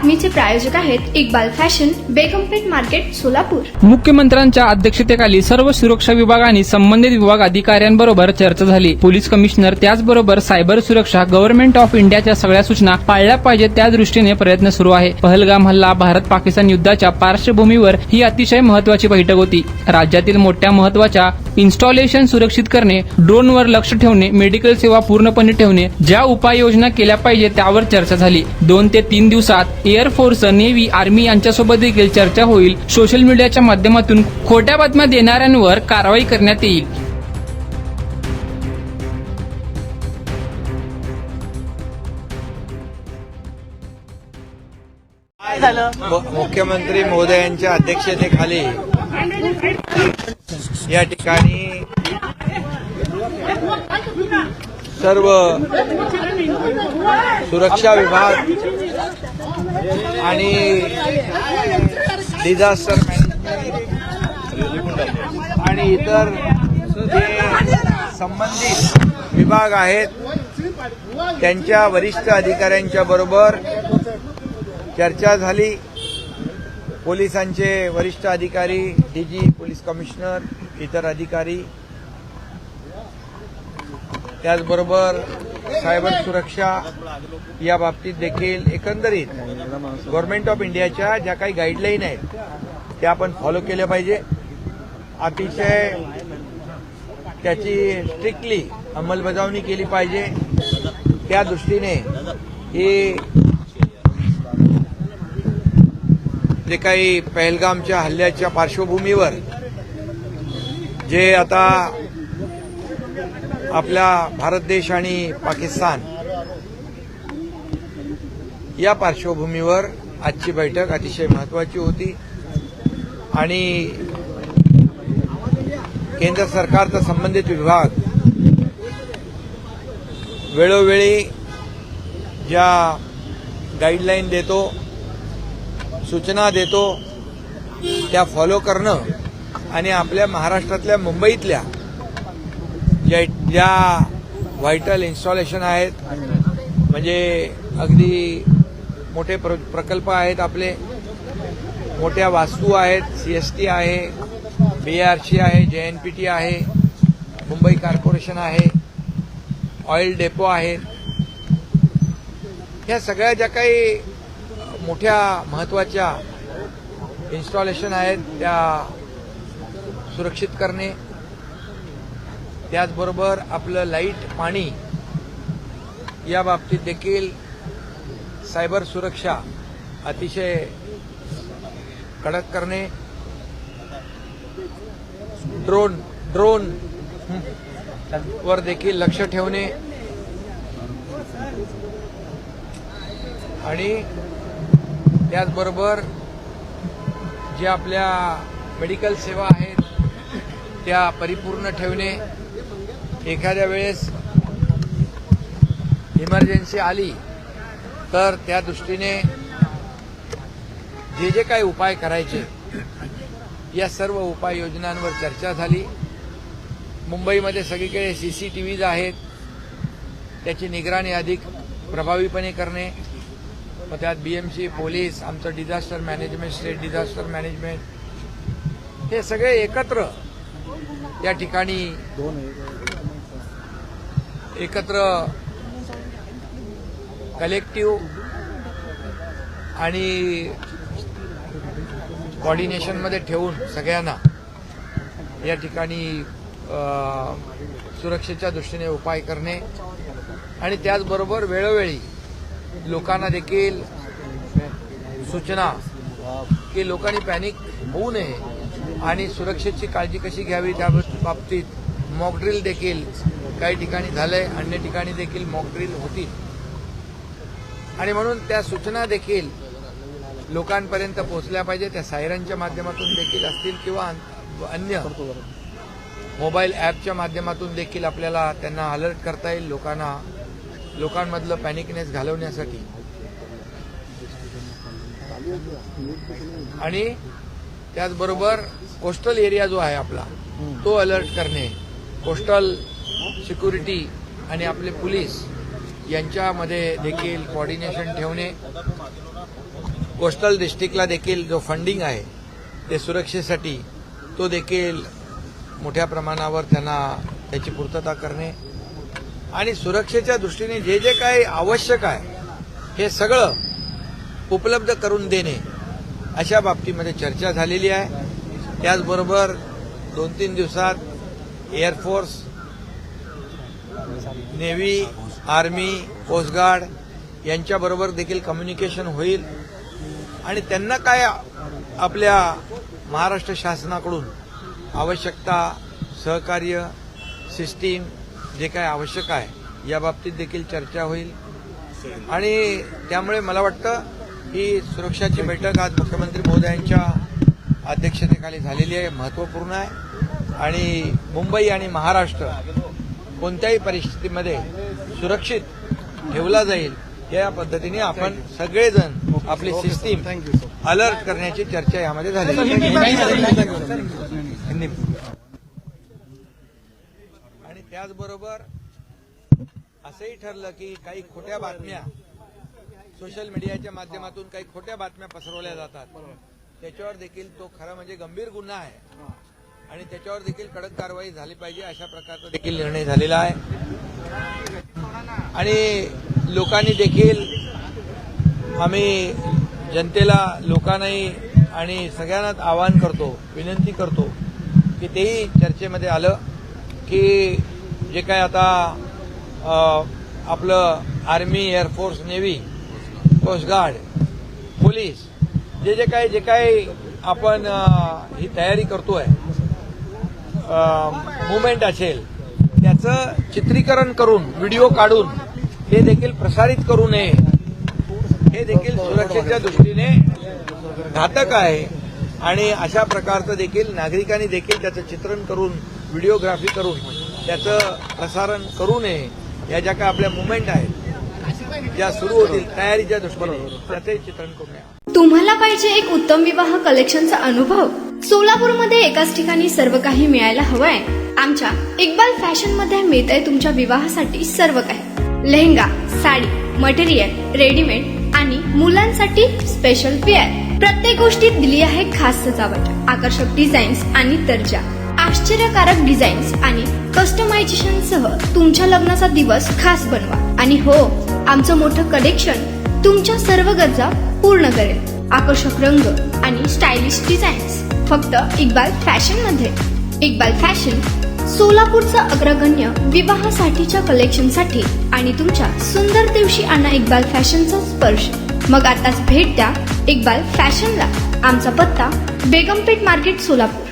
बातमीचे प्रायोजक आहेत Iqbal fashion, बेगमपेठ market, Solapur. मुख्यमंत्र्यांच्या अध्यक्षतेखाली सर्व सुरक्षा विभाग आणि संबंधित विभाग अधिकाऱ्यांबरोबर चर्चा झाली। पोलीस कमिशनर त्याचबरोबर सायबर सुरक्षा गव्हर्नमेंट ऑफ इंडियाच्या सगळ्या सूचना पाळल्या पाहिजेत त्या दृष्टीने प्रयत्न सुरू आहे। पहलगाम हल्ला, भारत पाकिस्तान युद्धाच्या पार्श्वभूमीवर ही अतिशय महत्वाची बैठक होती। राज्यातील मोठ्या महत्वाच्या इन्स्टॉलेशन सुरक्षित करणे, ड्रोनवर लक्ष ठेवणे, मेडिकल सेवा पूर्णपणे ठेवणे, ज्या उपाययोजना केल्या पाहिजे त्यावर चर्चा झाली। 2 ते 3 दिवसात एअरफोर्स, नेव्ही, आर्मी यांच्यासोबत देखील चर्चा होईल। सोशल मीडियाच्या माध्यमातून खोट्या बातम्या देणाऱ्यांवर कारवाई करण्यात येईल। मुख्यमंत्री महोदयांच्या अध्यक्षतेखाली या ठिकाणी सर्व सुरक्षा विभाग आणि डिझास्टर मॅनेजमेंट आणि इतर जे संबंधित विभाग आहेत त्यांच्या वरिष्ठ अधिकाऱ्यांच्या बरोबर चर्चा झाली। पोलिसांचे वरिष्ठ अधिकारी, डीजी, पोलीस कमिशनर, इतर अधिकारी, त्याचबरोबर सायबर सुरक्षा या बाबतीत देखील एकंदरीत गव्हर्नमेंट ऑफ इंडियाच्या ज्या काही गाईडलाईन आहेत त्या आपण फॉलो केल्या पाहिजे। अतिशय त्याची स्ट्रिक्टली अंमलबजावणी केली पाहिजे। त्या दृष्टीने हे जे काही पहलगामच्या हल्ल्याच्या पार्श्वभूमीवर जे आता आपला भारत देश आणि पाकिस्तान या पार्श्वभूमीवर आजची बैठक अतिशय महत्वाची होती आणि केंद्र सरकारचा संबंधित विभाग वेळोवेळी ज्या गाईडलाईन देतो, सूचना देतो त्या फॉलो करणं आणि आपल्या महाराष्ट्रातल्या मुंबईतल्या ज्या व्हायटल इन्स्टॉलेशन आहेत, म्हणजे अगदी मोठे प्रकल्प आहेत, आपले मोठ्या वास्तू आहेत, सीएसटी आहे, बीआरसी आहे, जेएनपीटी आहे, मुंबई कॉर्पोरेशन आहे, ऑइल डेपो आहेत, ह्या सगळ्या ज्या काही मोठ्या महत्वाच्या इन्स्टॉलेशन आहेत त्या सुरक्षित करणे, त्याचबरोबर आपलं लाईट, पाणी या बाबतीत देखील सायबर सुरक्षा अतिशय कडक करणे, ड्रोन वर देखील लक्ष ठेवणे आणि त्याचबरोबर जे आपल्या मेडिकल सेवा आहेत त्या परिपूर्ण ठेवणे। एखाद्या वेळेस इमर्जन्सी आली तर त्या दृष्टीने जे काही उपाय करायचे या सर्व उपाययोजनांवर चर्चा झाली। मुंबईमध्ये सगळीकडे सीसीटीव्हीज आहेत, त्याची निगराणी अधिक प्रभावीपणे करणे, मग त्यात बीएमसी, पोलीस, आमचं disaster management, state disaster management, हे सगळे एकत्र या ठिकाणी कलेक्टिव्ह आणि कोऑर्डिनेशनमध्ये ठेवून सगळ्यांना या ठिकाणी सुरक्षेच्या दृष्टीने उपाय करणे आणि त्याचबरोबर वेळोवेळी लोकांना देखील सूचना की लोकांनी पॅनिक होऊ नये आणि सुरक्षेची काळजी कशी घ्यावी त्या बाबतीत मॉकड्रिल देखील काही ठिकाणी झालंय, अन्य ठिकाणी देखील मॉकड्रिल होतील आणि म्हणून त्या सूचना देखील लोकांपर्यंत पोहोचल्या पाहिजे। त्या सायरनच्या माध्यमातून देखील असतील किंवा अन्य मोबाईल ॲपच्या माध्यमातून देखील आपल्याला त्यांना अलर्ट करता येईल लोकांमधलं पॅनिकनेस घालवण्यासाठी। आणि त्याचबरोबर कोस्टल एरिया जो आहे आपला तो अलर्ट करणे, कोस्टल सिक्युरिटी आणि आपले पोलीस यांच्यामध्ये देखील कोऑर्डिनेशन ठेवणे, कोस्टल डिस्ट्रिक्टला देखील जो फंडिंग आहे ते सुरक्षेसाठी तो देखील मोठ्या प्रमाणावर त्यांना त्याची पूर्तता करणे आणि सुरक्षेच्या दृष्टीने जे जे काही आवश्यक आहे हे सगळं उपलब्ध करून देणे अशा बाबतीमध्ये चर्चा झालेली आहे. त्याचबरोबर 2-3 दिवसात air force, navy, army, coast guard यांच्याबरोबर देखील कम्युनिकेशन होईल आणि त्यांना काय आपल्या महाराष्ट्र शासनाकडून आवश्यकता, सहकार्य, सिस्टीम जे काय आवश्यक आहे या बाबतीत देखील चर्चा होईल. आणि त्यामुळे मला वाटतं ही सुरक्षाची बैठक आज मुख्यमंत्री महोदयांच्या अध्यक्षतेखाली झालेली आहे, महत्त्वपूर्ण आहे आणि मुंबई आणि महाराष्ट्र कोणत्याही परिस्थितीमध्ये सुरक्षित ठेवला जाईल या पद्धतीने आपण सगळेजण आपली सिस्टीम अलर्ट करण्याची चर्चा यामध्ये झाली. आणि त्याचबरोबर असंही ठरलं की काही खोट्या बातम्या सोशल मीडियाच्या माध्यमातून काही खोट्या बातम्या पसरवल्या जातात, त्याच्यावर देखील तो खरा म्हणजे गंभीर गुन्हा आहे आणि त्याच्यावर देखील कडक कारवाई झाली पाहिजे अशा प्रकारचा देखील निर्णय झालेला आहे. आणि लोकांनी देखील आम्ही जनतेला, लोकांनाही आणि सगळ्यांनाच आवाहन करतो, विनंती करतो की तेही चर्चेमध्ये आलं की जे काय आता आपलं army, air force, navy, coast guard, police जे काही आपण ही तयारी करतोय, मुवमेंट असेल त्याचं चित्रीकरण करून, व्हिडिओ काढून हे देखील प्रसारित करू नये. हे देखील सुरक्षेच्या दृष्टीने घातक आहे आणि अशा प्रकारचं देखील नागरिकांनी देखील त्याचं चित्रण करून, व्हिडिओग्राफी करून त्याचं प्रसारण करू नये. या ज्या काय आपल्या मुवमेंट आहेत, ज्या सुरू होतील तयारीच्या दृष्टीने त्याचे चित्रण करू नये. तुम्हाला पाहिजे एक उत्तम विवाह कलेक्शनचा अनुभव? सोलापूरमध्ये एकाच ठिकाणी सर्व काही मिळायला हवंय? आमच्या इक्बाल फॅशन मध्ये मिळतंय तुमच्या विवाहासाठी सर्व काही. लेहंगा, साडी, मटेरियल, रेडीमेड आणि मुलांसाठी स्पेशल वेअर. प्रत्येक गोष्टीत दिली आहे खास सजावट, आकर्षक डिझाईन्स आणि दर्जा, आश्चर्यकारक डिझाईन्स आणि कस्टमायझेशन सह तुमच्या लग्नाचा दिवस खास बनवा. आणि हो, आमचं मोठं कलेक्शन तुमच्या सर्व गरजा पूर्ण करेल. आकर्षक रंग आणि स्टायलिश डिझाईन्स फक्त इक्बाल फॅशन मध्ये. इक्बाल फॅशन सोलापूरचा अग्रगण्य विवाहासाठीच्या कलेक्शनसाठी आणि तुमच्या सुंदर दिवशी आणा इक्बाल फॅशनचा स्पर्श. मग आताच भेट द्या इक्बाल फॅशनला. आमचा पत्ता बेगमपेठ मार्केट, सोलापूर.